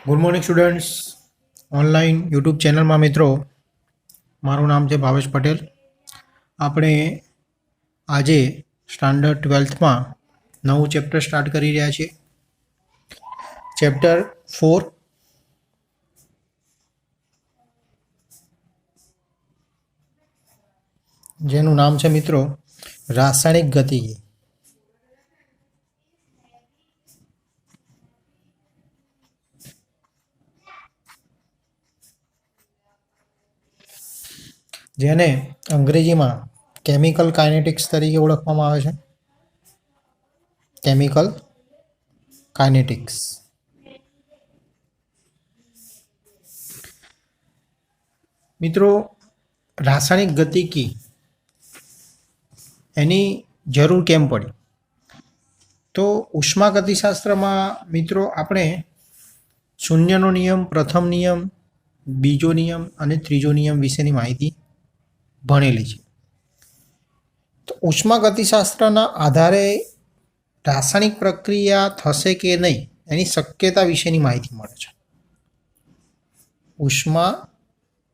Good morning students. Online YouTube ચેનલમાં મિત્રો મારું નામ છે ભાવેશ પટેલ. આપણે આજે સ્ટાન્ડર્ડ 12થમાં નવું ચેપ્ટર સ્ટાર્ટ કરી રહ્યા છીએ. ચેપ્ટર 4, જેનું નામ છે મિત્રો રાસાયણિક ગતિકી. જેને અંગ્રેજીમાં કેમિકલ કાઇનેટિક્સ તરીકે ઓળખવામાં આવે છે. Chemical kinetics. મિત્રો, રાસાયણિક ગતિકી એની જરૂર કેમ પડી? તો ઉષ્માગતિશાસ્ત્રમાં મિત્રો આપણે શૂન્યનો નિયમ, પ્રથમ નિયમ, બીજો નિયમ અને ત્રીજો નિયમ વિશેની માહિતી ભણેલી છે. તો ઉષ્માગતિશાસ્ત્રના આધારે રાસાયણિક પ્રક્રિયા થશે કે નહીં એની શક્યતા વિશેની માહિતી મળે છે. ઉષ્મા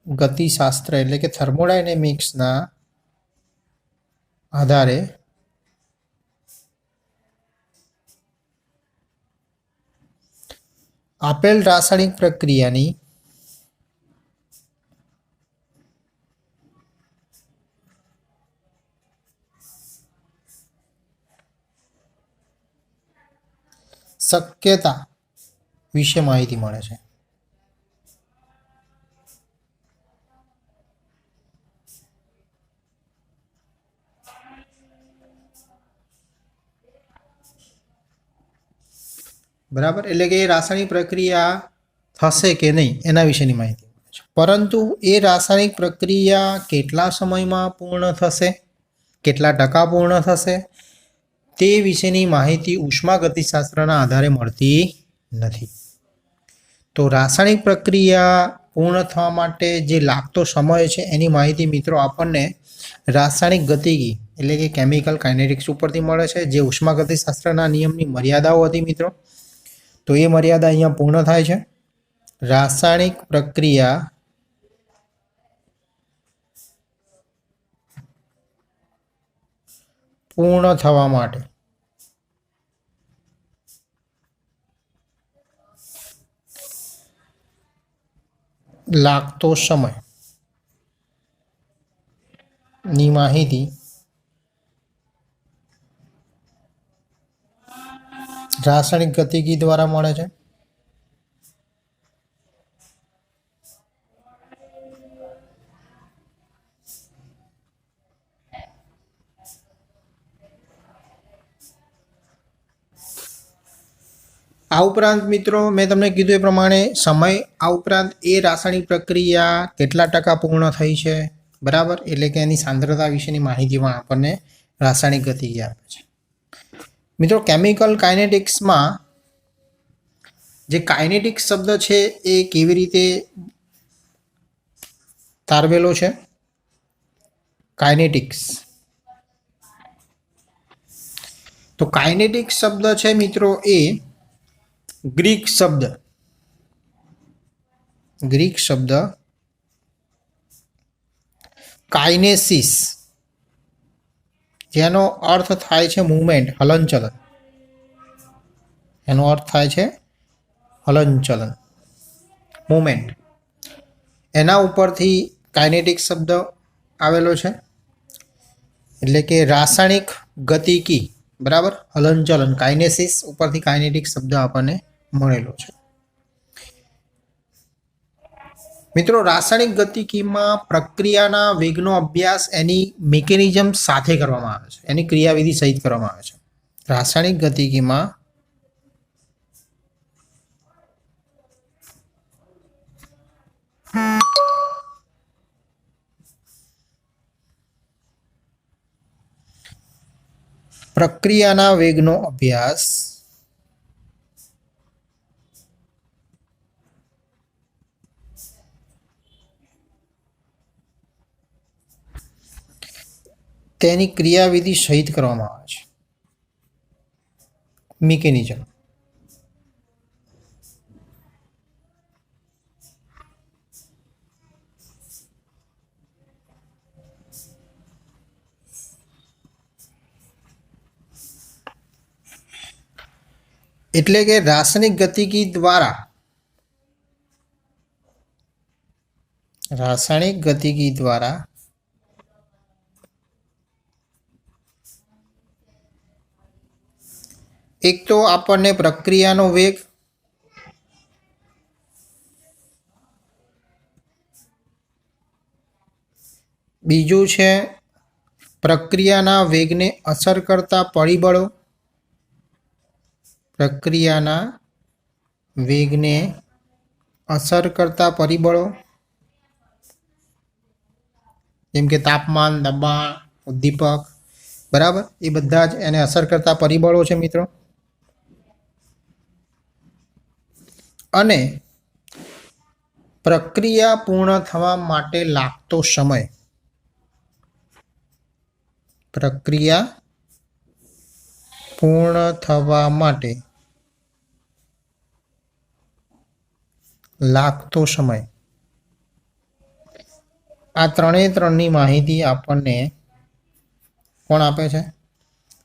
ગતિશાસ્ત્ર એટલે કે થર્મોડાયનેમિક્સના આધારે આપેલ રાસાયણિક પ્રક્રિયાની શક્યતા વિશે માહિતી મળે છે. બરાબર, એટલે કે એ રાસાયણિક પ્રક્રિયા થશે કે નહીં એના વિશેની માહિતી મળે છે. પરંતુ એ રાસાયણિક પ્રક્રિયા કેટલા સમયમાં પૂર્ણ થશે, કેટલા ટકા પૂર્ણ થશે તે વિશેની માહિતી ઉષ્માગતિશાસ્ત્રના આધારે મળતી નથી. તો રાસાયણિક પ્રક્રિયા પૂર્ણ થવા માટે જે લાગતો સમય છે એની માહિતી મિત્રો આપણને રાસાયણિક ગતિકી એટલે કે કેમિકલ કાઇનેટિક્સ ઉપરથી મળે છે, જે ઉષ્માગતિશાસ્ત્રના નિયમની મર્યાદાઓ હતી મિત્રો. તો એ મર્યાદા અહીંયા પૂર્ણ થાય છે. રાસાયણિક પ્રક્રિયા પૂર્ણ થવા માટે લાગતો સમય ની માહિતી રાસાયણિક ગતિકી દ્વારા મળે છે. આ ઉપરાંત મિત્રો મેં તમને કીધું એ પ્રમાણે સમય, આ ઉપરાંત એ રાસાયણિક પ્રક્રિયા કેટલા ટકા પૂર્ણ થઈ છે, બરાબર, એટલે કે એની સાંદ્રતા વિશેની માહિતી પણ આપણને રાસાયણિક ગતિકી આપે છે. મિત્રો, કેમિકલ કાઇનેટિક્સમાં જે કાઇનેટિક્સ શબ્દ છે એ કેવી રીતે તારવેલો છે? કાઇનેટિક્સ, તો કાઇનેટિક્સ શબ્દ છે મિત્રો એ ગ્રીક શબ્દ કાઇનેસિસ, જેનો અર્થ થાય છે મૂવમેન્ટ, હલનચલન. એનો અર્થ થાય છે હલનચલન, મૂવમેન્ટ. એના ઉપરથી કાઇનેટિક શબ્દ આવેલો છે. એટલે કે રાસાયણિક ગતિકી, બરાબર, હલનચલન, કાઇનેસિસ ઉપરથી કાઇનેટિક શબ્દ આપણને મળેલો છે. મિત્રો, રાસાયણિક ગતિકીમાં પ્રક્રિયાના વેગનો અભ્યાસ એની મિકેનિઝમ સાથે કરવામાં આવે છે, એની ક્રિયાવિધિ સહિત કરવામાં આવે છે. રાસાયણિક ગતિકીમાં પ્રક્રિયાના વેગનો અભ્યાસ તેની ક્રિયાવિધિ સહિત કરવામાં આવે છે. મિકેનિઝમ. એટલે કે રાસાયણિક ગતિકી દ્વારા એક તો આપણને પ્રક્રિયાનો વેગ, બીજું છે પ્રક્રિયાના વેગને અસર કરતા પરિબળો, જેમ કે તાપમાન, દબાણ, ઉદ્દીપક, બરાબર, એ બધા જ એને અસર કરતા પરિબળો છે મિત્રો. અને પ્રક્રિયા પૂર્ણ થવા માટે લાગતો સમય, આ ત્રણની માહિતી આપણને કોણ આપે છે?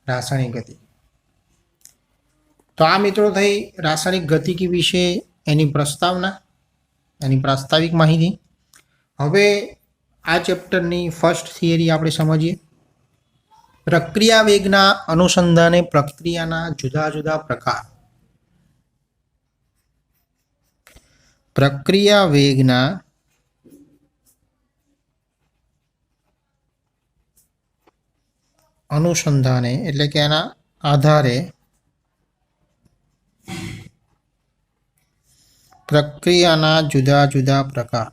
રાસાયણિક ગતિકી. તો આ મિત્રો થઈ રાસાયણિક ગતિકી વિશે એની પ્રસ્તાવના, એની પ્રાસ્તાવિક માહિતી. હવે આ ચેપ્ટરની ફર્સ્ટ થિયરી આપણે સમજીએ. પ્રક્રિયા વેગના અનુસંધાને પ્રક્રિયાના જુદા જુદા પ્રકાર. પ્રક્રિયા વેગના અનુસંધાને એટલે કે એના આધારે પ્રક્રિયાના જુદા જુદા પ્રકાર.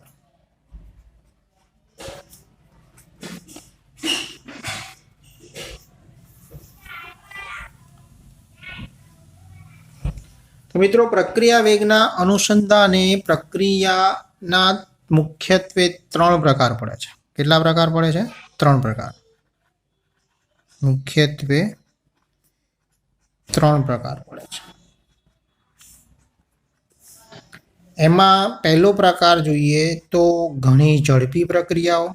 તો મિત્રો પ્રક્રિયા વેગના અનુસંધાને પ્રક્રિયાના મુખ્યત્વે 3 પ્રકાર પડે છે. કેટલા પ્રકાર પડે છે? 3 પ્રકાર. મુખ્યત્વે 3 પ્રકાર પડે છે. એમાં પહેલો પ્રકાર જોઈએ તો ઘણી ઝડપી પ્રક્રિયાઓ.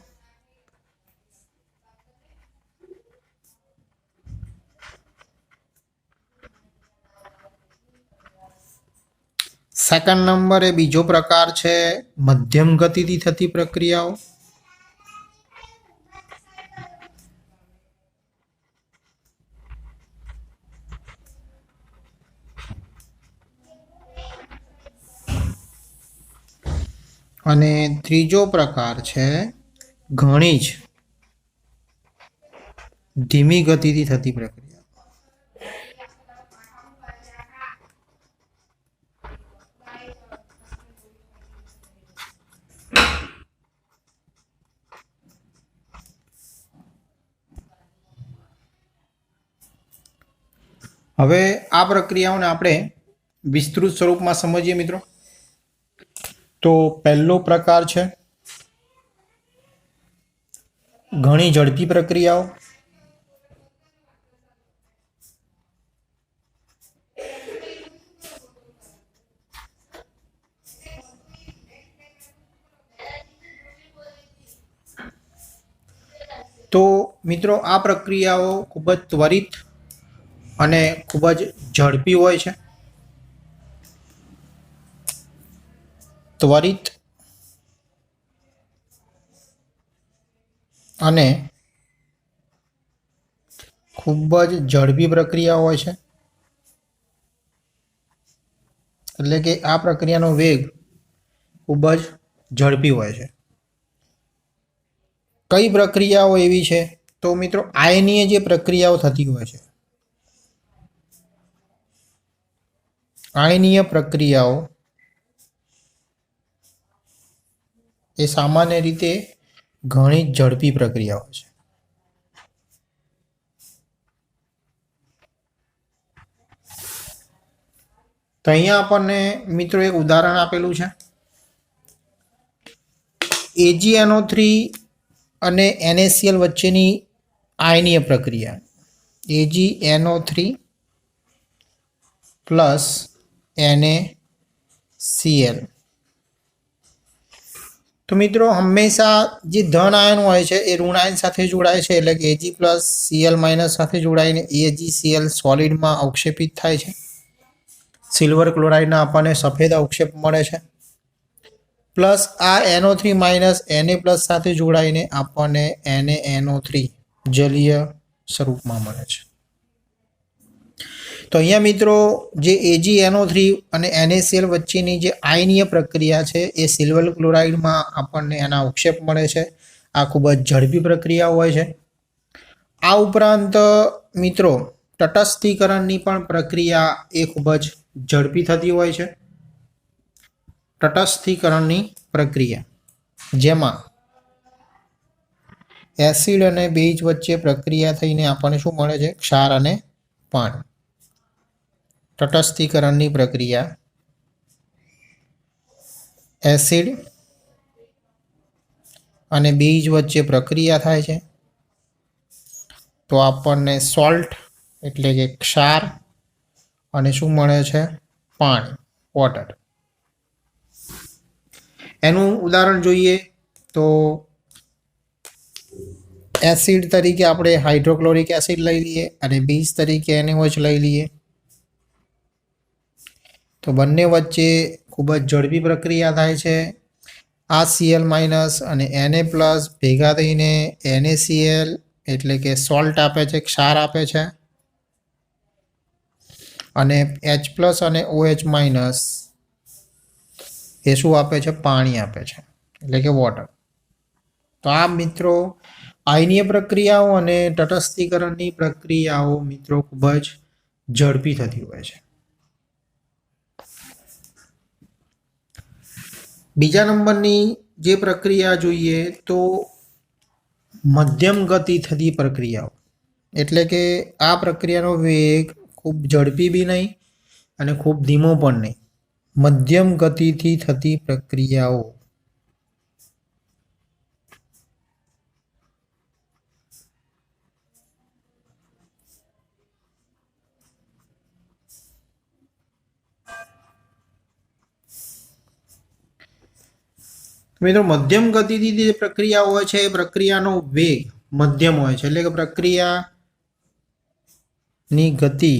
સેકન્ડ નંબરે બીજો પ્રકાર છે મધ્યમ ગતિથી થતી પ્રક્રિયાઓ. અને ત્રીજો પ્રકાર છે ઘણી જ ધીમી ગતિથી થતી પ્રક્રિયા. હવે આ પ્રક્રિયાઓને આપણે વિસ્તૃત સ્વરૂપમાં સમજીએ મિત્રો. તો પહેલો પ્રકાર છે ઘણી ઝડપી પ્રક્રિયાઓ. તો મિત્રો આ પ્રક્રિયાઓ ખૂબ જ ત્વરિત અને ખૂબ જ ઝડપી હોય છે. ત્વરિત અને ખૂબ જ ઝડપી પ્રક્રિયા હોય છે. એટલે કે આ પ્રક્રિયાનો વેગ ખૂબ જ ઝડપી હોય છે. કઈ પ્રક્રિયાઓ એવી છે? તો મિત્રો આયનીય જે પ્રક્રિયાઓ થતી હોય છે, આયનીય પ્રક્રિયાઓ એ સામાન્ય રીતે ઘણી ઝડપી પ્રક્રિયાઓ છે. તો અહીંયા આપણને મિત્રો એક ઉદાહરણ આપેલું છે. AgNO3 અને NaCl વચ્ચેની આયનીય પ્રક્રિયા. AgNO3 plus NaCl. તો મિત્રો હંમેશા જે ધન આયન હોય છે એ ઋણ આયન સાથે જોડાય છે. એટલે કે Ag પ્લસ Cl માઇનસ સાથે જોડાઈને AgCl સોલિડમાં અવક્ષેપિત થાય છે. સિલ્વર ક્લોરાઇડના આપણને સફેદ અવક્ષેપ મળે છે, પ્લસ આ NO3 માઇનસ Na+ સાથે જોડાઈને આપણને NaNO3 જલીય સ્વરૂપમાં મળે છે. તો અહીંયા મિત્રો જે AgNO3 અને NaCl વચ્ચેની જે આયનીય પ્રક્રિયા છે એ સિલ્વર ક્લોરાઇડમાં આપણને એના અવક્ષેપ મળે છે. આ ખૂબ જ ઝડપી પ્રક્રિયા હોય છે. આ ઉપરાંત મિત્રો તટસ્થીકરણની પણ પ્રક્રિયા એ ખૂબ જ ઝડપી થતી હોય છે. તટસ્થીકરણની પ્રક્રિયા જેમાં એસિડ અને બેઝ વચ્ચે પ્રક્રિયા થઈને આપણને શું મળે છે? ક્ષાર અને પાણી. તટસ્થીકરણની પ્રક્રિયા એસિડ અને બેઝ વચ્ચે પ્રક્રિયા થાય છે તો આપણને સોલ્ટ એટલે કે ક્ષાર અને શું મળે છે? પાણી, વોટર. એનું ઉદાહરણ જોઈએ તો એસિડ તરીકે આપણે હાઇડ્રોક્લોરિક એસિડ લઈ લઈએ અને બેઝ તરીકે NaOH લઈ લઈએ તો બંને વચ્ચે ખૂબ જ ઝડપી પ્રક્રિયા થાય છે. આ Cl માઇનસ અને Na+ ભેગા થઈને NaCl એટલે કે સોલ્ટ આપે છે, ક્ષાર આપે છે, અને H+ અને OH માઇનસ એ શું આપે છે? પાણી આપે છે એટલે કે વોટર. તો આ મિત્રો આયનીય પ્રક્રિયાઓ અને તટસ્થીકરણની પ્રક્રિયાઓ મિત્રો ખૂબ જ ઝડપી થતી હોય છે. બીજા નંબરની જે પ્રક્રિયા જોઈએ તો મધ્યમ ગતિ થતી પ્રક્રિયાઓ, એટલે કે આ પ્રક્રિયાનો વેગ ખૂબ ઝડપી બી નહીં અને ખૂબ ધીમો પણ નહીં, મધ્યમ ગતિથી થતી પ્રક્રિયાઓ. મિત્રો મધ્યમ ગતિથી જે પ્રક્રિયા હોય છે એ પ્રક્રિયાનો વેગ મધ્યમ હોય છે, એટલે કે પ્રક્રિયાની ગતિ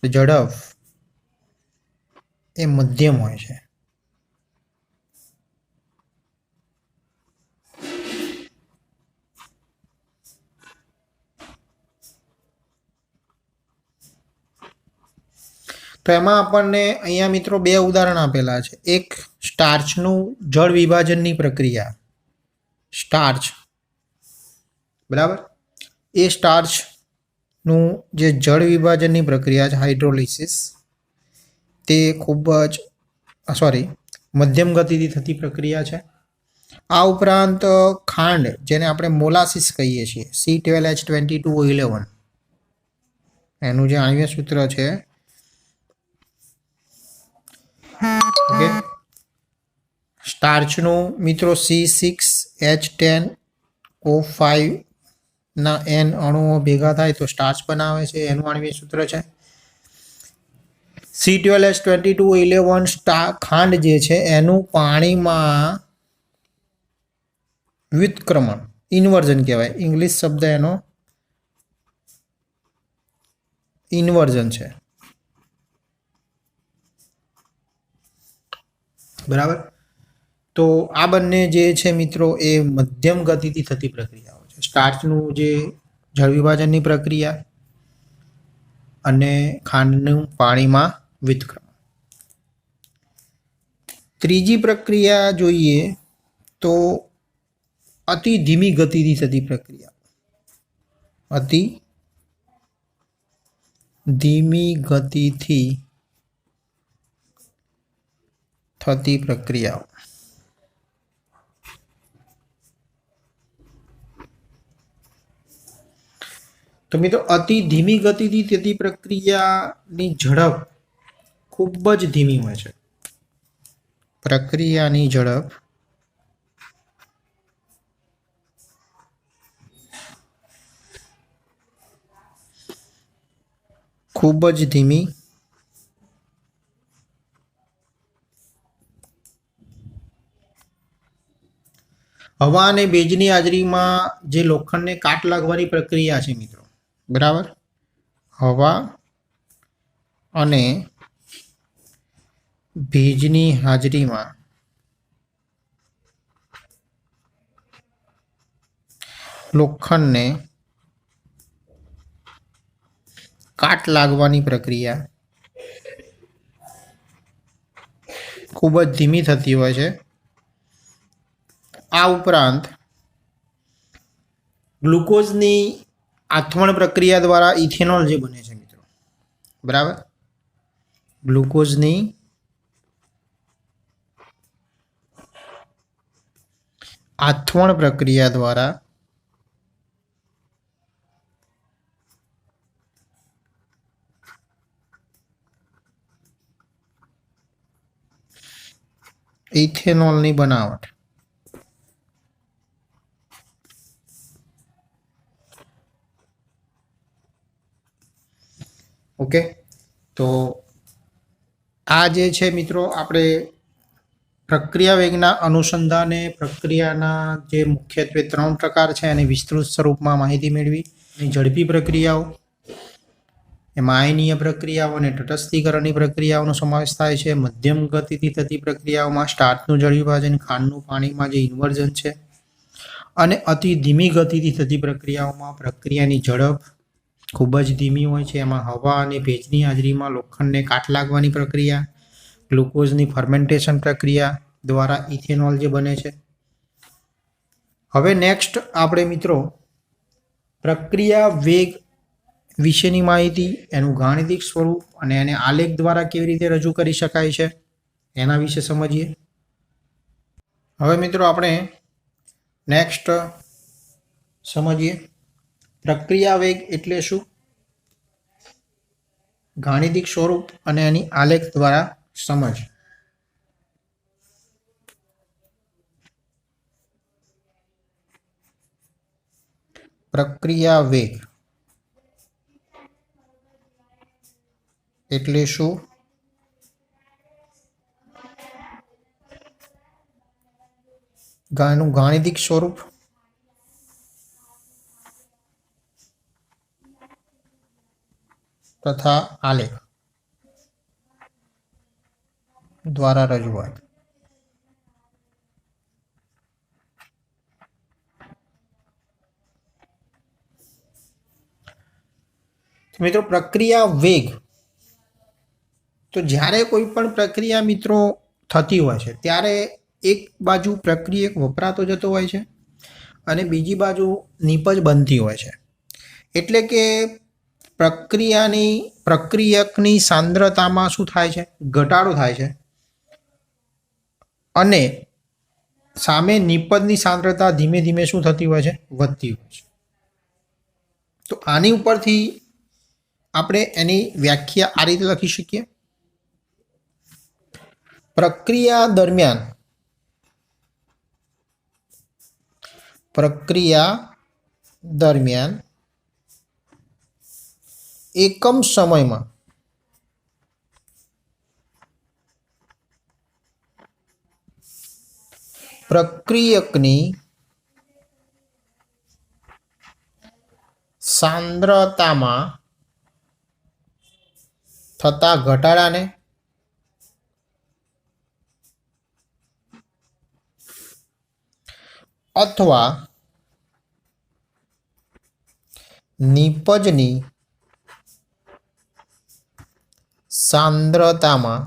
ઝડપ એ મધ્યમ હોય છે. તો એમાં આપણને અહીંયા મિત્રો બે ઉદાહરણ આપેલા છે. એક સ્ટાર્ચનું જળ વિભાજનની પ્રક્રિયા, સ્ટાર્ચ, બરાબર, એ સ્ટાર્ચનું જે જળ વિભાજનની પ્રક્રિયા છે હાઇડ્રોલિસિસ, તે ખૂબ જ મધ્યમ ગતિથી થતી પ્રક્રિયા છે. આ ઉપરાંત ખાંડ જેને આપણે મોલાસિસ કહીએ છીએ, C12H22O11, એનું જે આણ્વિય સૂત્ર છે ઓકે, સ્ટાર્ચનું મિત્રો C6H10O5 ના N અણુઓ ભેગા થાય તો સ્ટાર્ચ બનાવે છે, એનું આણ્વિય સૂત્ર છે. C12H22O11 ખાંડ જે છે એનું પાણીમાં વ્યુત્ક્રમણ, ઇન્વર્ઝન કહેવાય, ઇંગ્લિશ શબ્દ એનો ઇન્વર્ઝન છે, બરાબર. તો આ બંને જે છે મિત્રો એ મધ્યમ ગતિથી થતી પ્રક્રિયાઓ છે. સ્ટાર્ચનું જે જળ વિભાજનની પ્રક્રિયા અને ખાંડનું પાણીમાં વ્યુત્ક્રમણ. ત્રીજી પ્રક્રિયા જોઈએ તો અતિ ધીમી ગતિથી થતી પ્રક્રિયા, અતિ ધીમી ગતિથી થતી પ્રક્રિયાઓ. તો મિત્રો અતિ ધીમી ગતિથી થતી પ્રક્રિયાની ઝડપ ખૂબ જ ધીમી હોય છે. પ્રક્રિયાની ઝડપ ખૂબ જ ધીમી હવા અને ભેજની હાજરીમાં જે લોખંડને કાટ લાગવાની પ્રક્રિયા છે મિત્રો, બરાબર, હવા અને ભેજની હાજરીમાં લોખંડને કાટ લાગવાની પ્રક્રિયા ખૂબ જ ધીમી થતી હોય છે. આ ઉપરાંત ગ્લુકોઝની આથમણ પ્રક્રિયા દ્વારા ઇથેનોલ જે બને છે મિત્રો, બરાબર, ગ્લુકોઝની આથમણ પ્રક્રિયા દ્વારા ઇથેનોલની બનાવટ ઓકે. તો આ જે છે મિત્રો આપણે પ્રક્રિયા વેગના અનુસંધાને પ્રક્રિયાના જે મુખ્યત્વે 3 પ્રકાર છે એની વિસ્તૃત સ્વરૂપમાં માહિતી મેળવી. ઝડપી પ્રક્રિયાઓ, એમાં આયનીય પ્રક્રિયાઓ અને તટસ્થીકરણની પ્રક્રિયાઓનો સમાવેશ થાય છે. મધ્યમ ગતિથી થતી પ્રક્રિયાઓમાં સ્ટાર્ચનું જળ વિભાજન, ખાંડનું પાણીમાં જે ઇન્વર્ઝન છે, અને અતિ ધીમી ગતિથી થતી પ્રક્રિયાઓમાં પ્રક્રિયાની ઝડપ ખૂબ જ ધીમી હોય છે. એમાં હવા અને ભેજની હાજરીમાં લોખંડને કાટ લાગવાની પ્રક્રિયા, ગ્લુકોઝની ફર્મેન્ટેશન પ્રક્રિયા દ્વારા ઇથેનોલ જે બને છે. હવે નેક્સ્ટ આપણે મિત્રો પ્રક્રિયા વેગ વિશેની માહિતી, એનું ગાણિતિક સ્વરૂપ અને એને આલેખ દ્વારા કેવી રીતે રજૂ કરી શકાય છે એના વિશે સમજીએ. હવે મિત્રો આપણે નેક્સ્ટ સમજીએ પ્રક્રિયા વેગ એટલે શું, ગાણિતિક સ્વરૂપ અને એની આલેખ દ્વારા સમજ. પ્રક્રિયા વેગ એટલે શું, એનું ગાણિતિક સ્વરૂપ તથા આલેખ દ્વારા રજૂઆત. મિત્રો પ્રક્રિયા વેગ, તો જ્યારે કોઈ પણ પ્રક્રિયા મિત્રો થતી હોય છે ત્યારે એક બાજુ પ્રક્રિયક વપરાતો જતો હોય છે અને બીજી બાજુ નીપજ બનતી હોય છે. એટલે કે પ્રક્રિયકની સાંદ્રતામાં શું થાય છે, ઘટાડો થાય છે, અને સામે નિપજની સાંદ્રતા ધીમે ધીમે શું થતી હોય છે, વધતી હોય છે. તો આની ઉપરથી આપણે એની વ્યાખ્યા આ રીતે લખી શકીએ. પ્રક્રિયા દરમિયાન એકમ સમયમાં પ્રક્રિયકની સાંદ્રતામાં થતા ઘટાડાને અથવા નિપજની સાંદ્રતામાં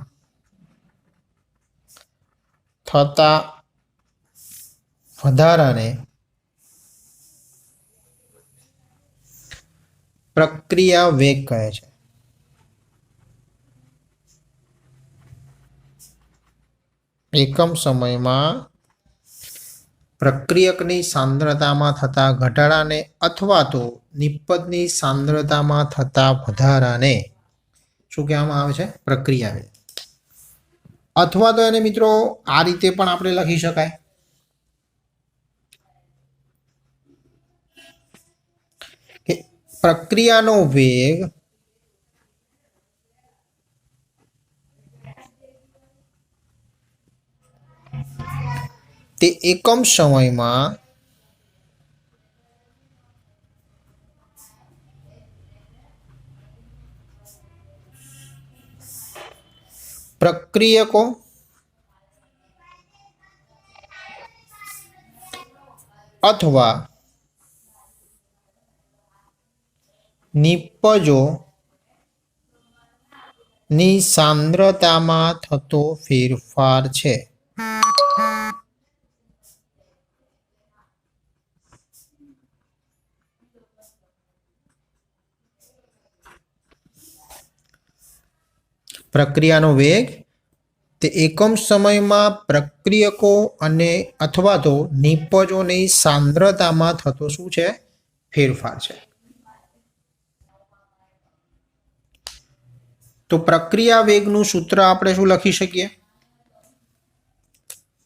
થતા વધારાને પ્રક્રિયા વેગ કહે છે. એકમ સમયમાં પ્રક્રિયકની સાંદ્રતામાં થતા ઘટાડાને અથવા તો નિપજની સાંદ્રતામાં થતા વધારાને શું કહેવામાં આવે છે, પ્રક્રિયા વેગ. અથવા તો એને મિત્રો આ રીતે પણ આપણે લખી શકાય કે પ્રક્રિયાનો વેગ તે એકમ સમયમાં પ્રક્રિયકો અથવા નિપજોની સાંદ્રતામાં થતો ફેરફાર છે. પ્રક્રિયાનો વેગ તે એકમ સમયમાં પ્રક્રિયકો અને અથવા તો નિપજોની સાંદ્રતામાં થતો શું છે? ફેરફાર છે. તો પ્રક્રિયા વેગનું સૂત્ર આપણે શું લખી શકીએ?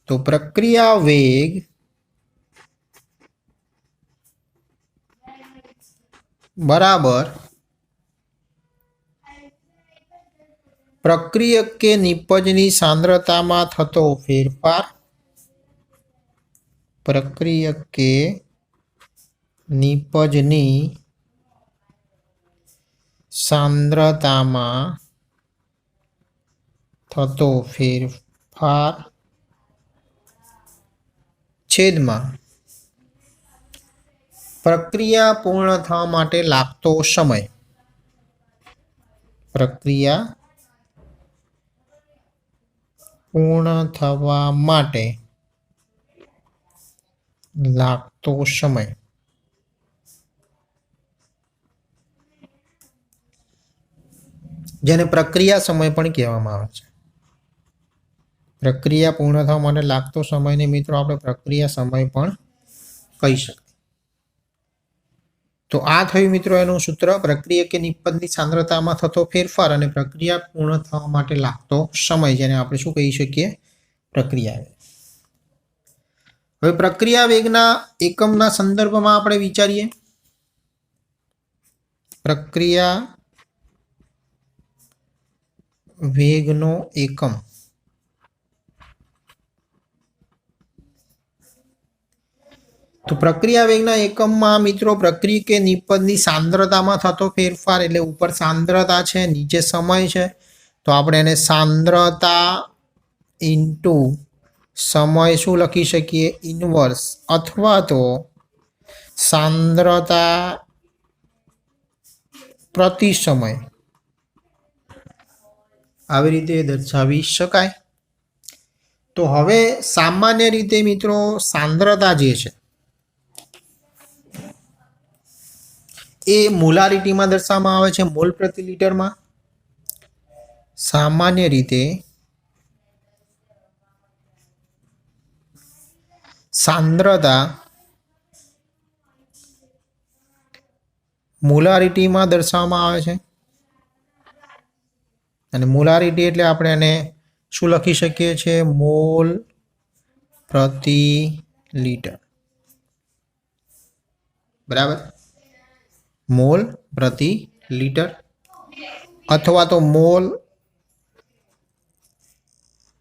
તો પ્રક્રિયા વેગ બરાબર પ્રક્રિયક કે નિપજની સાંદ્રતામાં થતો ફેરફાર. પ્રક્રિયક કે નિપજની સાંદ્રતામાં થતો ફેરફાર છેદમાં પ્રક્રિયા પૂર્ણ થવા માટે લાગતો સમય. પ્રક્રિયા પૂર્ણ થવા માટે લાગતો સમય. જેને પ્રક્રિયા સમય પણ કહેવામાં આવે છે. પ્રક્રિયા પૂર્ણ થવા માટે લાગતો સમયને મિત્રો આપણે પ્રક્રિયા સમય પણ કહી શકીએ. તો આ થયું મિત્રો એનું સૂત્ર, પ્રક્રિયા કે નિપજની સાંદ્રતામાં થતો ફેરફાર અને પ્રક્રિયા પૂર્ણ થવા માટે લાગતો સમય, જેને આપણે શું કહી શકીએ? પ્રક્રિયા વેગ. હવે પ્રક્રિયા વેગના એકમના સંદર્ભમાં આપણે વિચારીએ. પ્રક્રિયા વેગનો એકમ તો પ્રક્રિયા વેગના એકમમાં મિત્રો પ્રક્રિયા કે નિપજની સાંદ્રતામાં થતો ફેરફાર, એટલે ઉપર સાંદ્રતા છે, નીચે સમય છે, તો આપણે એને સાંદ્રતા ઇન્ટુ સમય શું લખી શકીએ? ઇન્વર્સ, અથવા તો સાંદ્રતા પ્રતિ સમય, આવી રીતે દર્શાવી શકાય. તો હવે સામાન્ય રીતે મિત્રો સાંદ્રતા જે છે એ મોલારિટીમાં દર્શાવવામાં આવે છે, મોલ પ્રતિ લીટરમાં. સામાન્ય રીતે સાંદ્રતા મોલારિટીમાં દર્શાવવામાં આવે છે. અને મોલારિટી એટલે આપણે એને શું લખી શકીએ છીએ? મોલ પ્રતિ લીટર. બરાબર, મોલ પ્રતિ લીટર, અથવા તો મોલ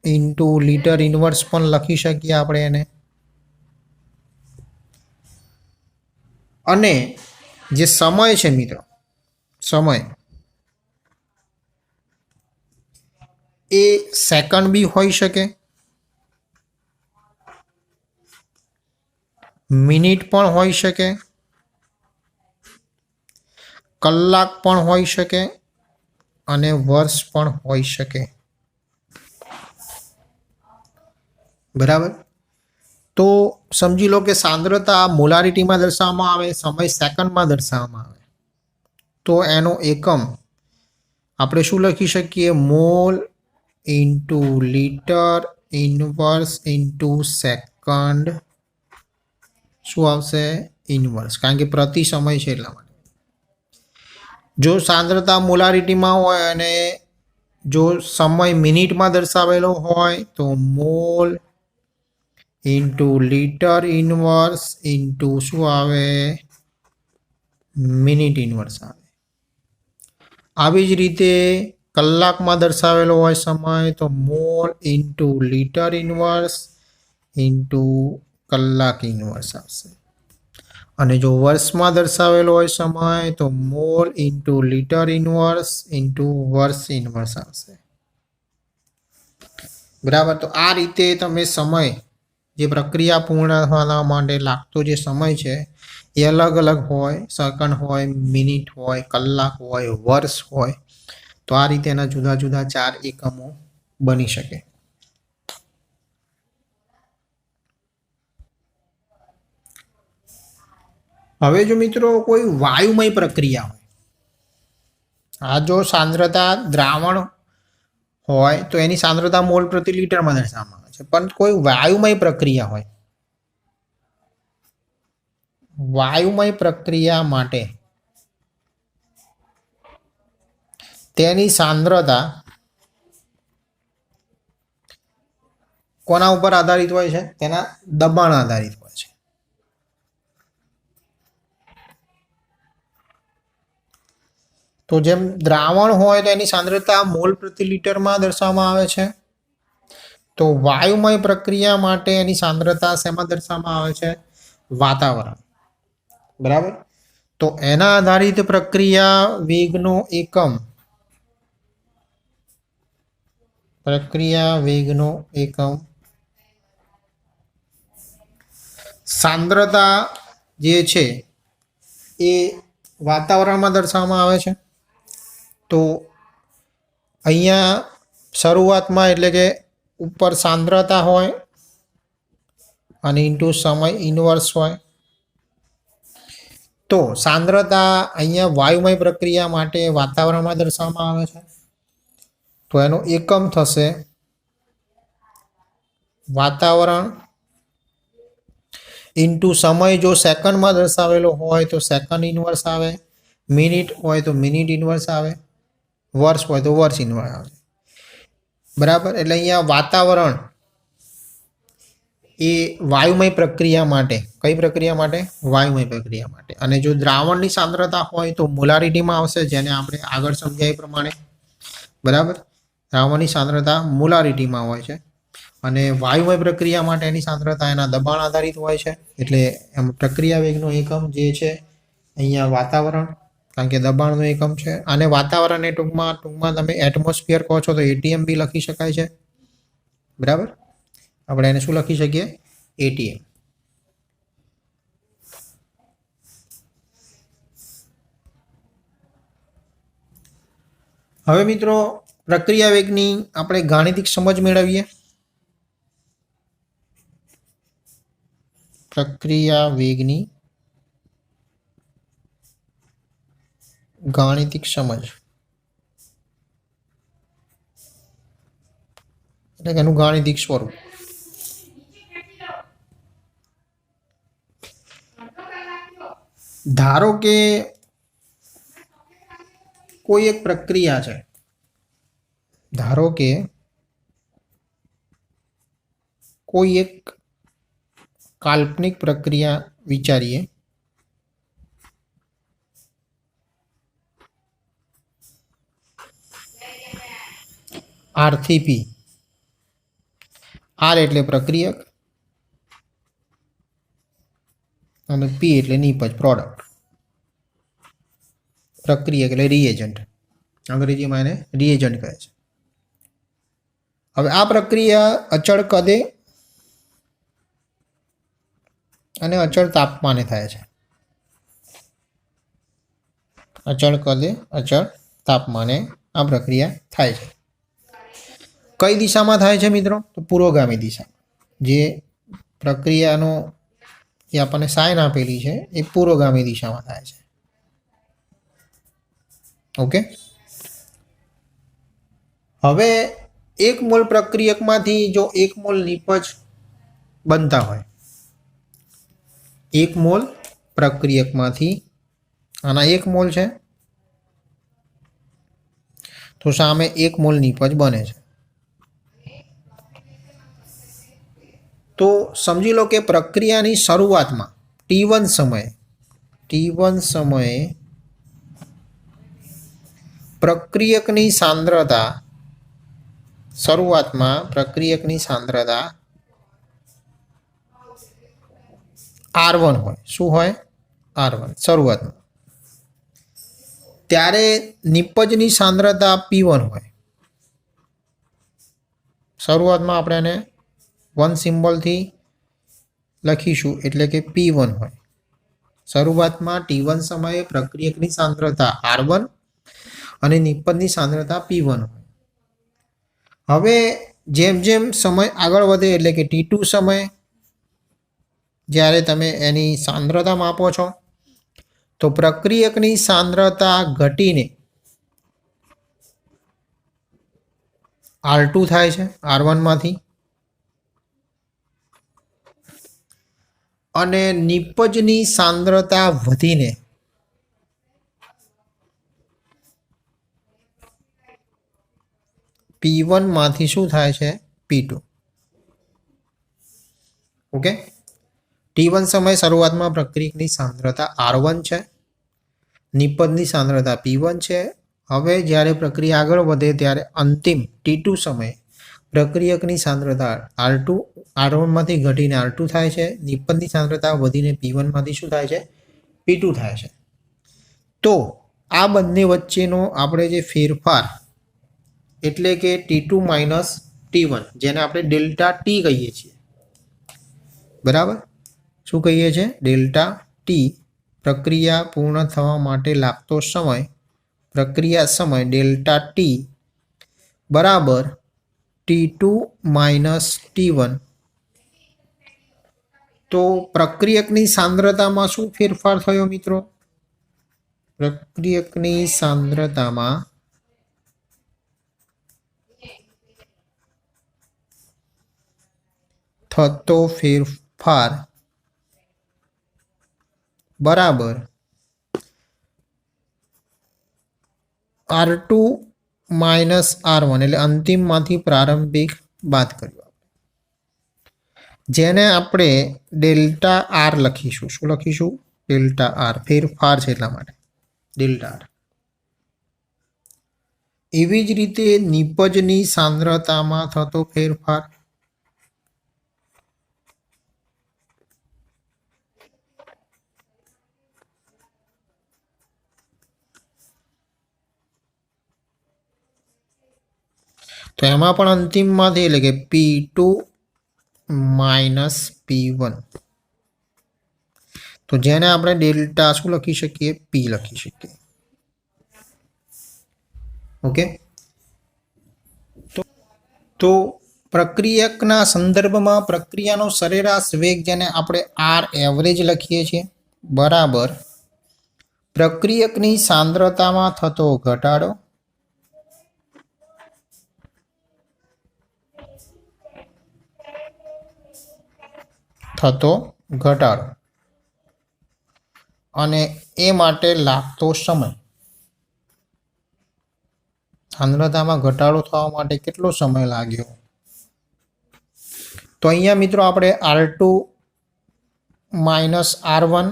ઇન્ટુ લીટર ઇન્વર્સ પણ લખી શકીએ આપણે એને. અને જે સમય છે મિત્રો, સમય એ સેકન્ડ બી હોઈ શકે, મિનિટ પણ હોઈ શકે, કલાક પણ હોઈ શકે અને વર્ષ પણ હોઈ શકે. બરાબર, તો સમજી લો કે સાંદ્રતા મોલારિટીમાં દર્શાવવામાં આવે, સમય સેકન્ડમાં દર્શાવવામાં આવે, તો એનો એકમ આપણે શું લખી શકીએ? Mall into litre inverse into second શું આવશે? ઇન્વર્સ, કારણ કે પ્રતિ સમય છે એટલા માટે. જો સાંદ્રતા મોલારિટીમાં હોય અને જો સમય મિનિટમાં દર્શાવેલો હોય તો mall into litre inverse into શું આવે? મિનિટ ઇન્વર્સ આવે. આવી જ રીતે કલાકમાં દર્શાવેલો હોય સમય તો mall into litre inverse into કલાક ઇન્વર્સ આવશે. અને જો વર્ષમાં દર્શાવેલો હોય સમય તો mall into litre inverse into વર્ષ ઇન્વર્સ આવશે. બરાબર. તો આ રીતે તમે સમય જે પ્રક્રિયા પૂર્ણ થવા માટે લાગતો જે સમય છે એ અલગ અલગ હોય, સેકન્ડ હોય, મિનિટ હોય, કલાક હોય, વર્ષ હોય. તો આ રીતે એના જુદા જુદા 4 એકમો બની શકે. હવે જો મિત્રો કોઈ વાયુમય પ્રક્રિયા હોય, આ જો સાંદ્રતા દ્રાવણ હોય તો એની સાંદ્રતા મોલ પ્રતિ લિટરમાં દર્શાવવામાં આવે છે. પણ કોઈ વાયુમય પ્રક્રિયા હોય, વાયુમય પ્રક્રિયા માટે તેની સાંદ્રતા કોના ઉપર આધારિત હોય છે? તેના દબાણ આધારિત હોય છે. તો જેમ દ્રાવણ હોય તો એની સાંદ્રતા મોલ પ્રતિ લિટરમાં દર્શાવવામાં આવે છે. તો વાયુમય પ્રક્રિયા માટે એની સાંદ્રતા શેમાં દર્શાવવામાં આવે છે? વાતાવરણ. બરાબર. તો એના આધારિત પ્રક્રિયા વેગનો એકમ, પ્રક્રિયા વેગનો એકમ સાંદ્રતા જે છે એ વાતાવરણમાં દર્શાવવામાં આવે છે. તો અહીંયા શરૂઆતમાં એટલે કે ઉપર સાંદ્રતા હોય અને ઇન્ટુ સમય ઇન્વર્સ હોય. તો સાંદ્રતા અહીંયા વાયુમય પ્રક્રિયા માટે વાતાવરણમાં દર્શાવવામાં આવે છે. તો એનો એકમ થશે વાતાવરણ ઇન્ટુ સમય. જો સેકન્ડમાં દર્શાવેલો હોય તો સેકન્ડ ઇન્વર્સ આવે, મિનિટ હોય તો મિનિટ ઇન્વર્સ આવે, વર્ષ હોય તો વર્ષ ઇન્વર્સ આવે. બરાબર. એટલે અહીંયા વાતાવરણ એ વાયુમય પ્રક્રિયા માટે, કઈ પ્રક્રિયા માટે? વાયુમય પ્રક્રિયા માટે. અને જો દ્રાવણની સાંદ્રતા હોય તો મોલારિટીમાં આવશે, જેને આપણે આગળ સમજાય એ પ્રમાણે. બરાબર. દ્રાવણની સાંદ્રતા મોલારિટીમાં હોય છે અને વાયુમય પ્રક્રિયા માટે એની સાંદ્રતા એના દબાણ આધારિત હોય છે. એટલે એમ પ્રક્રિયા વેગનો એકમ જે છે અહીંયા વાતાવરણ, કારણ કે દબાણનો એકમ છે. અને વાતાવરણને ટૂંકમાં તમે એટમોસ્ફિયર કહો છો તો એટીએમ બી લખી શકાય છે. બરાબર. આપણે એને શું લખી શકીએ? એટીએમ. હવે મિત્રો પ્રક્રિયા વેગની આપણે ગાણિતિક સમજ મેળવીએ. પ્રક્રિયા વેગની ગાણિતિક સમજ એટલે કે એનું ગાણિતિક સ્વરૂપ. ધારો કે કોઈ એક પ્રક્રિયા છે, ધારો કે કોઈ એક કાલ્પનિક પ્રક્રિયા વિચારીએ. આર થી પી. આર એટલે પ્રક્રિયક અને પી એટલે નિપજ, પ્રોડક્ટ. પ્રક્રિયક એટલે રિએજન્ટ, અંગ્રેજીમાં એને રિએજન્ટ કહે છે. હવે આ પ્રક્રિયા અચળ કદે અને અચળ તાપમાને થાય છે. અચળ કદે અચળ તાપમાને આ પ્રક્રિયા થાય છે. કઈ દિશામાં થાય છે મિત્રો? તો પુરોગામી દિશા. જે પ્રક્રિયાનો જે આપણને સાઇન આપેલી છે એ પુરોગામી દિશામાં થાય છે. ઓકે. હવે એક મોલ પ્રક્રિયકમાંથી જો 1 મોલ નિપજ બનતા હોય, 1 મોલ પ્રક્રિયકમાંથી આના 1 મોલ છે તો સામે 1 મોલ નિપજ બને છે. તો સમજી લો કે પ્રક્રિયાની શરૂઆતમાં T1 સમયે પ્રક્રિયકની સાંદ્રતા, શરૂઆતમાં પ્રક્રિયકની સાંદ્રતા R1 હોય. શું હોય? R1 શરૂઆતમાં. ત્યારે નિપજની સાંદ્રતા P1 હોય. શરૂઆતમાં આપણે એને 1 સિમ્બોલથી લખીશું એટલે કે P1 હોય। શરૂઆતમાં T1 સમયે પ્રક્રિયકની સાંદ્રતા R1 અને નિપજની સાંદ્રતા P1 હોય। હવે જેમ જેમ સમય આગળ વધે એટલે કે T2 સમય જ્યારે તમે એની સાંદ્રતા માપો છો તો પ્રક્રિયકની સાંદ્રતા ઘટીને R2 થાય છે R1 માંથી, અને નિપજની સાંદ્રતા વધીને P1 માંથી શું થાય છે P2। ઓકે, T1 સમય શરૂઆતમાં પ્રક્રિયકની સાંદ્રતા R1 છે, નિપજની સાંદ્રતા P1 છે। હવે જ્યારે પ્રક્રિયા આગળ વધે ત્યારે અંતિમ T2 સમયે પ્રક્રિયકની સાંદ્રતા R1 માંથી ઘટીને R2 થાય છે, નિપજની સાંદ્રતા વધીને P1 માંથી શું થાય છે P2 થાય છે। તો આ બંને વચ્ચેનો આપણે જે ફેરફાર એટલે કે T2 માઇનસ T1 જેને આપણે ડેલ્ટા ટી કહીએ છીએ, બરાબર, શું કહીએ છીએ ડેલ્ટા ટી, પ્રક્રિયા પૂર્ણ થવા માટે લાગતો સમય, પ્રક્રિયા સમય ડેલ્ટા ટી બરાબર T2 માઇનસ T1। તો પ્રક્રિયકની સાંદ્રતામાં શું ફેરફાર થયો મિત્રો? પ્રક્રિયકની સાંદ્રતામાં થતો ફેરફાર બરાબર R2 માઇનસ R1 એટલે અંતિમમાંથી પ્રારંભિક બાદ કર્યો, જેને આપણે ડેલ્ટા આર લખીશું। શું લખીશું? ડેલ્ટા આર, ફેરફાર છે એટલા માટે ડેલ્ટા આર। એવી જ રીતે નિપજની સાંદ્રતામાં થતો ફેરફાર તો એમાં પણ અંતિમમાંથી એટલે કે P2 માઇનસ P1, તો જેને આપણે ડેલ્ટા શું લખી શકીએ P લખી શકીએ। ઓકે, તો પ્રક્રિયકના સંદર્ભમાં પ્રક્રિયાનો સરેરાશ વેગ જેને આપણે R એવરેજ લખીએ છીએ બરાબર પ્રક્રિયકની સાંદ્રતામાં થતો ઘટાડો અને એ માટે લાગતો સમય, સાંદ્રતામાં ઘટાડો થવા માટે કેટલો સમય લાગ્યો? તો અહીંયા મિત્રો આપણે R2 માઇનસ R1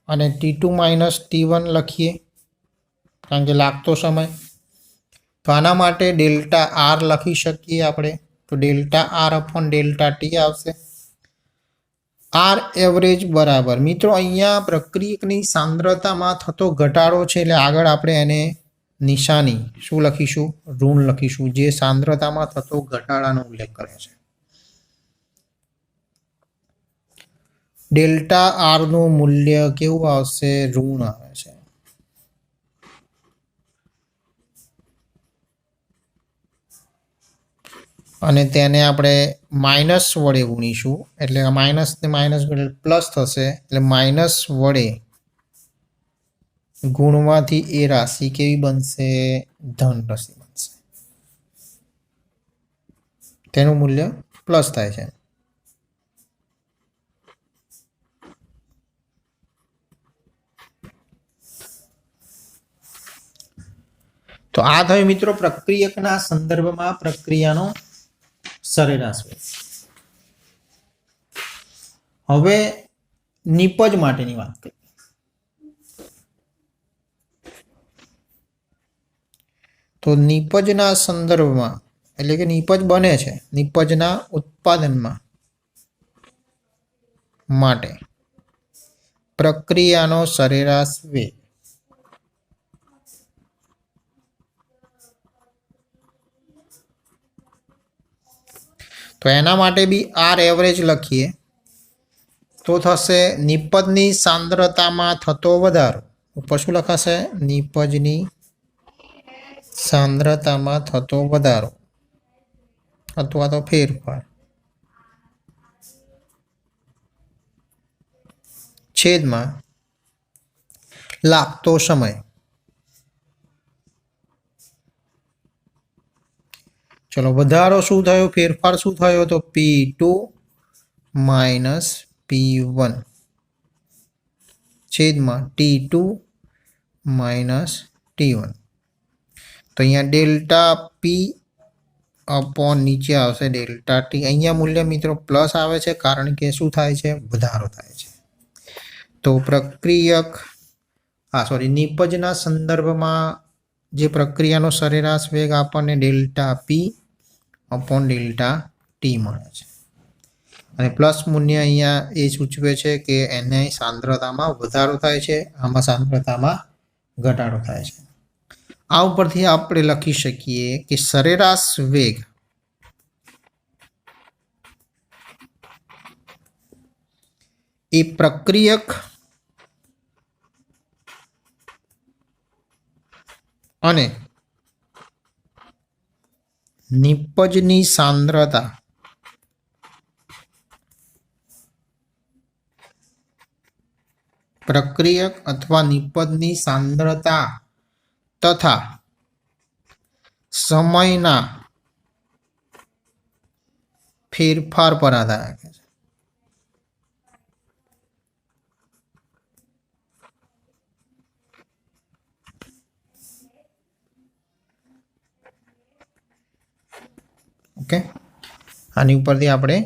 અને T2 માઇનસ T1 લખીએ કારણ કે લાગતો સમય। તો આના માટે ડેલ્ટા આર લખી શકીએ આપણે, તો delta R upon delta T આવશે। આર એવરેજ બરાબર મિત્રો અહીંયા પ્રક્રિયકની સાંદ્રતામાં થતો ઘટાડો છે એટલે આગળ આપણે એને નિશાની શું લખીશું? ઋણ લખીશું, જે સાંદ્રતામાં થતો ઘટાડાનો ઉલ્લેખ કરે છે। ડેલ્ટા આર નું મૂલ્ય કેવું આવશે? ઋણ આવે છે। અને તેને આપણે માઇનસ વડે ગુણીશું એટલે માઇનસ ને માઇનસ વડે પ્લસ થશે એટલે માઇનસ વડે ગુણવાથી એ રાશિ કેવી બનશે? ધન રાશિ બનશે, તેનું મૂલ્ય પ્લસ થાય છે। તો આ થયો મિત્રો પ્રક્રિયકના સંદર્ભમાં પ્રક્રિયાનો સરેરાશ વેગ। હવે નિપજ માટેની વાત કરીએ। તો નિપજના સંદર્ભમાં એટલે કે નિપજ બને છે, નિપજના ઉત્પાદનમાં માટે પ્રક્રિયાનો સરેરાશ વેગ તો એના માટે બી આર એવરેજ લખીએ તો થશે નિપજની સાંદ્રતામાં થતો વધારો. ઉપર શું લખાશે? નિપજની સાંદ્રતામાં થતો વધારો અથવા તો ફેરફાર છેદમાં લાગતો સમય. ચલો, વધારો શું થયો, ફેરફાર શું થયો? તો P2 માઇનસ P1 છેદમાં T2 માઇનસ T1. તો અહીંયા ડેલ્ટા પી અપોન નીચે આવશે ડેલ્ટા ટી. અહીંયા મૂલ્ય મિત્રો પ્લસ આવે છે કારણ કે શું થાય છે? વધારો થાય છે. તો નિપજના સંદર્ભમાં જે પ્રક્રિયાનો સરેરાશ વેગ આપણને ડેલ્ટા પી અપોન ડેલ્ટા ટી મળે છે. અને પ્લસ મૂલ્ય અહીંયા એ સૂચવે છે કે એની સાંદ્રતામાં વધારો થાય છે, આમાં સાંદ્રતામાં ઘટાડો થાય છે. આ ઉપરથી આપણે લખી શકીએ કે સરેરાશ વેગ એ પ્રક્રિયક અને નિપજની સાંદ્રતા પ્રક્રિયક અથવા નિપજની સાંદ્રતા તથા સમયના ફેરફાર પર આધાર રાખે છે. ઓકે, આની ઉપરથી આપણે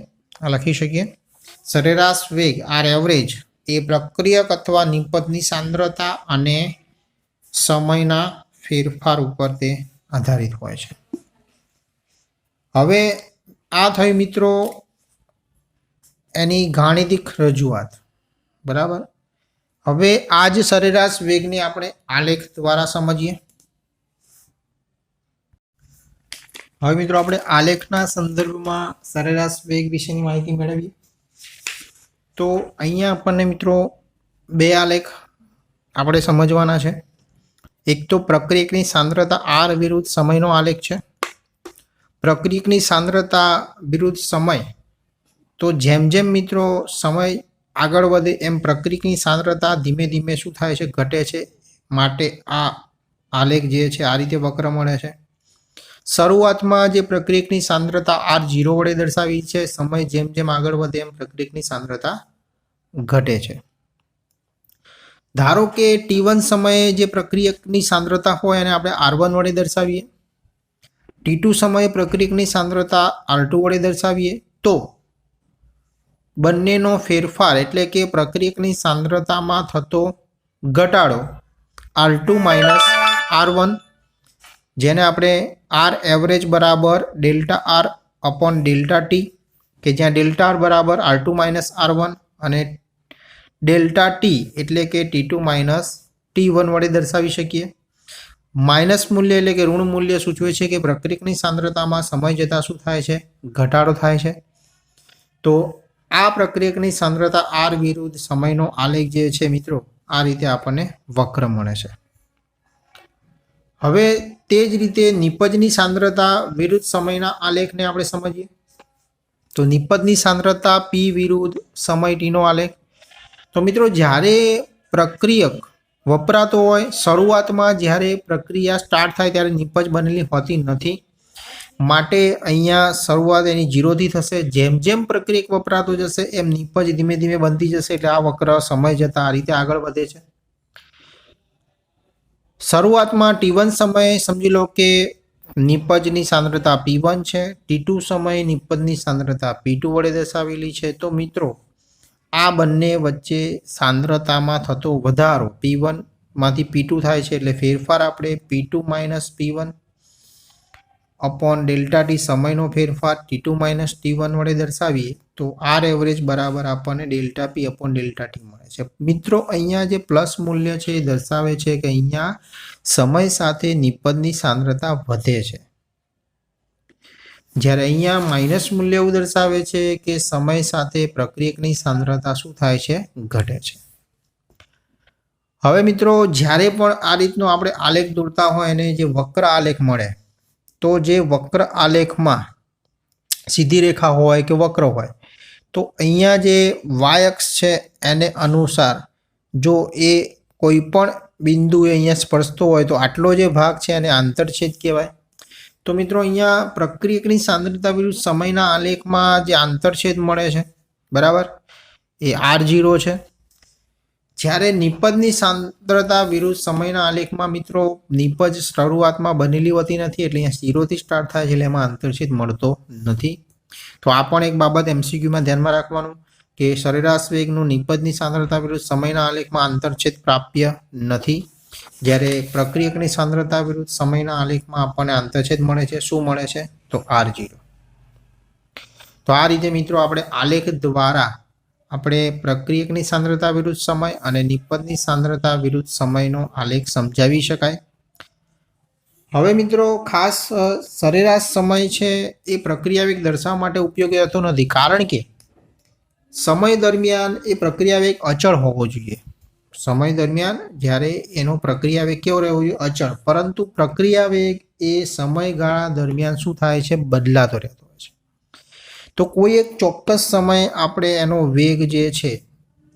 લખી શકીએ સરેરાશ વેગ આર એવરેજ એ પ્રક્રિયક અથવા નિપજની સાંદ્રતા અને સમયના ફેરફાર ઉપર તે આધારિત હોય છે. હવે આ થઈ મિત્રો એની ગાણિતિક રજૂઆત, બરાબર. હવે આ જ સરેરાશ વેગને આપણે આલેખ દ્વારા સમજીએ. હવે મિત્રો આપણે આલેખના સંદર્ભમાં સરેરાશ વેગ વિશેની માહિતી મેળવીએ. તો અહીંયા આપણને મિત્રો બે આલેખ આપણે સમજવાના છે. એક તો પ્રક્રિયકની સાંદ્રતા આર વિરુદ્ધ સમયનો આલેખ છે. પ્રક્રિયકની સાંદ્રતા વિરુદ્ધ સમય, તો જેમ જેમ મિત્રો સમય આગળ વધે એમ પ્રક્રિયકની સાંદ્રતા ધીમે ધીમે શું થાય છે? ઘટે છે. માટે આ આલેખ જે છે આ રીતે વક્ર મળે છે. શરૂઆતમાં જે પ્રક્રિયકની સાંદ્રતા R0 વડે દર્શાવી છે, સમય જેમ જેમ આગળ વધે એમ પ્રક્રિયકની સાંદ્રતા ઘટે છે. ધારો કે T1 સમયે જે પ્રક્રિયકની સાંદ્રતા હોય એને આપણે R1 વડે દર્શાવીએ, T2 સમયે પ્રક્રિયકની સાંદ્રતા R2 વડે દર્શાવીએ, તો બંનેનો ફેરફાર એટલે કે પ્રક્રિયકની સાંદ્રતામાં થતો ઘટાડો R2 માઇનસ R1, જેને આપણે આર એવરેજ બરાબર delta R upon delta T, કે જ્યાં ડેલ્ટા આર બરાબર R2 માઇનસ R1 અને ડેલ્ટા ટી એટલે કે T2 માઇનસ T1 વડે દર્શાવી શકીએ. માઇનસ મૂલ્ય એટલે કે ઋણ મૂલ્ય સૂચવે છે કે પ્રક્રિયકની સાંદ્રતામાં સમય જતાં શું થાય છે? ઘટાડો થાય છે. તો આ પ્રક્રિયકની સાંદ્રતા આર વિરુદ્ધ સમયનો આલેખ જે છે મિત્રો આ રીતે આપણને વક્ર મળે છે. હવે તે જ રીતે નિપજની સાંદ્રતા વિરુદ્ધ સમયના આલેખને આપણે સમજીએ. તો નિપજની સાંદ્રતા પી વિરુદ્ધ સમય ટીનો આલેખ. તો મિત્રો જ્યારે પ્રક્રિયક વપરાતો હોય, શરૂઆતમાં જ્યારે પ્રક્રિયા સ્ટાર્ટ થાય ત્યારે નિપજ બનેલી હોતી નથી, માટે અહીંયા શરૂઆત એની 0થી થશે. જેમ જેમ પ્રક્રિયક વપરાતો જશે એમ નિપજ ધીમે ધીમે બનતી જશે. એટલે આ વક્ર સમય જતાં આ રીતે આગળ વધે છે. શરૂઆતમાં T1 સમયે સમજી લો કે નિપજની સાંદ્રતા P1 છે, T2 સમયે નિપજની સાંદ્રતા P2 વડે દર્શાવેલી છે. તો મિત્રો આ બંને વચ્ચે સાંદ્રતામાં થતો વધારો P1 માંથી P2 થાય છે, એટલે ફેરફાર આપણે P2 minus P1 upon delta T સમયનો ફેરફાર T2 માઇનસ T1 વડે દર્શાવીએ તો આર એવરેજ બરાબર આપણને ડેલ્ટા પી અપોન ડેલ્ટા ટી મળે છે. મિત્રો અહીંયા જે પ્લસ મૂલ્ય છે એ દર્શાવે છે કે અહીંયા સમય સાથે નિપજની સાંદ્રતા વધે છે. જ્યારે અહીંયા માઇનસ મૂલ્ય એવું દર્શાવે છે કે સમય સાથે પ્રક્રિયકની સાંદ્રતા શું થાય છે? ઘટે છે. હવે મિત્રો જ્યારે પણ આ રીતનો આપણે આલેખ દોરતા હોય અને જે વક્ર આલેખ મળે તો જે વક્ર આલેખમાં સીધી રેખા હોય કે વક્ર હોય તો અહીંયા જે વાય અક્ષ છે એને અનુસાર જો એ કોઈ પણ બિંદુએ અહીંયા સ્પર્શતો હોય તો આટલો જે ભાગ છે એને આંતરછેદ કહેવાય. તો મિત્રો અહીંયા પ્રક્રિયકની સાંદ્રતા વિરુદ્ધ સમયના આલેખમાં જે આંતરછેદ મળે છે બરાબર એ R0 છે. જ્યારે નિપજની સાંદ્રતા વિરુદ્ધ સમયના આલેખમાં મિત્રો નિપજ શરૂઆતમાં બનેલી હોતી નથી એટલે અહીંયા 0 થી સ્ટાર્ટ થાય છે એટલે એમાં આંતરછેદ મળતો નથી. તો આ પણ એક બાબત MCQમાં ધ્યાનમાં રાખવાનું કે સરેરાશ વેગનું નિપજની સાંદ્રતા વિરુદ્ધ સમયના આલેખમાં આંતરછેદ પ્રાપ્ય નથી. જ્યારે પ્રક્રિયકની સાંદ્રતા વિરુદ્ધ સમયના આલેખમાં આપણને આંતરછેદ મળે છે. શું મળે છે? તો R0. તો આ રીતે મિત્રો આપણે આલેખ દ્વારા આપણે પ્રક્રિયકની સાંદ્રતા વિરુદ્ધ સમય અને નિપજની સાંદ્રતા વિરુદ્ધ સમયનો આલેખ સમજાવી શકાય. હવે મિત્રો ખાસ સરેરાશ સમય છે એ પ્રક્રિયા વેગ દર્શાવવા માટે ઉપયોગી થતો નથી કારણ કે સમય દરમિયાન એ પ્રક્રિયા વેગ અચળ હોવો જોઈએ. સમય દરમિયાન જ્યારે એનો પ્રક્રિયા વેગ કેવો રહેવો જોઈએ? અચળ. પરંતુ પ્રક્રિયા વેગ એ સમયગાળા દરમિયાન શું થાય છે? બદલાતો રહેતો હોય છે. તો કોઈ એક ચોક્કસ સમયે આપણે એનો વેગ જે છે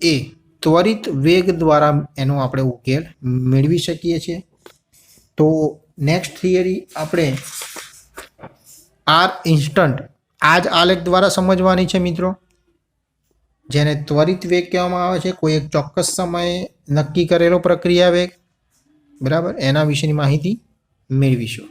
એ ત્વરિત વેગ દ્વારા એનો આપણે ઉકેલ મેળવી શકીએ છીએ. તો નેક્સ્ટ થિયરી આપણે આર ઇન્સ્ટન્ટ આ જ આલેખ દ્વારા સમજવાની છે મિત્રો, જેને ત્વરિત વેગ કહેવામાં આવે છે. કોઈ એક ચોક્કસ સમયે નક્કી કરેલો પ્રક્રિયા વેગ બરાબર એના વિશેની માહિતી મેળવીશું.